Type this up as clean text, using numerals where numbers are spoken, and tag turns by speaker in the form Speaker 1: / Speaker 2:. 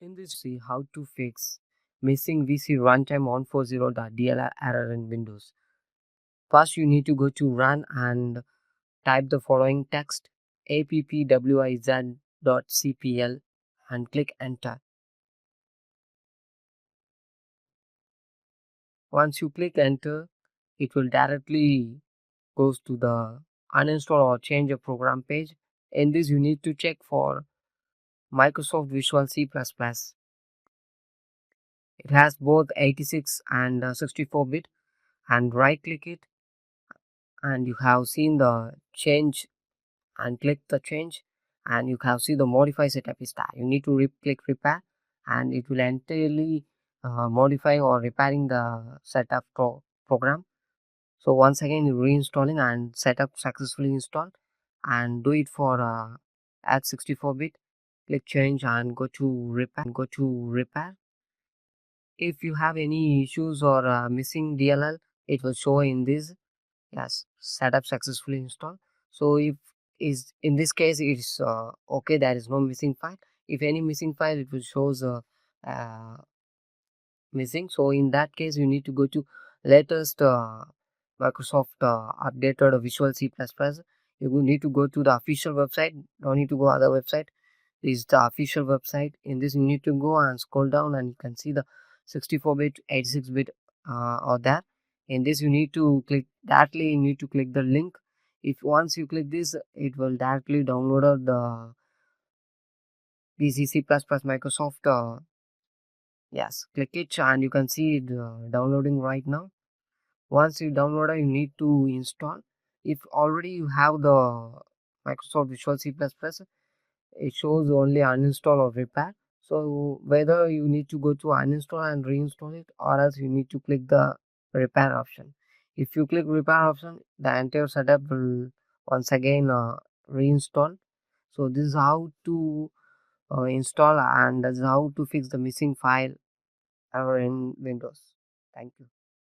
Speaker 1: In this see how to fix missing VCRUNTIME140.dll error in Windows. First you need to go to run and type the following text appwiz.cpl and click enter. Once you click enter, it will directly goes to the uninstall or change a program page. In this you need to check for Microsoft Visual C++. It has both 86 and 64-bit, and right click it and you have seen the change and click the change and you have see the modify setup is there. You need to click repair and it will entirely modify or repairing the setup program. So once again you reinstalling and setup successfully installed, and do it for at 64-bit. Click change and go to repair. If you have any issues or missing DLL, it will show in this. Yes, setup successfully installed. So if is in this case it's okay, there is no missing file. If any missing file, it will shows uh, missing. So in that case you need to go to latest Microsoft updated Visual C++. You will need to go to the official website, don't need to go other website. This is the official website. In this you need to go and scroll down and you can see the 64-bit 86-bit or there. In this you need to click directly, you need to click the link. If once you click this, it will directly download the VCC++ Microsoft. Yes, click it and you can see it downloading right now. Once you download it, you need to install. If already you have the Microsoft Visual C++, it shows only uninstall or repair. So whether you need to go to uninstall and reinstall it, or else you need to click the repair option. If you click repair option, the entire setup will once again reinstall. So this is how to install, and this is how to fix the missing file ever in Windows. Thank you.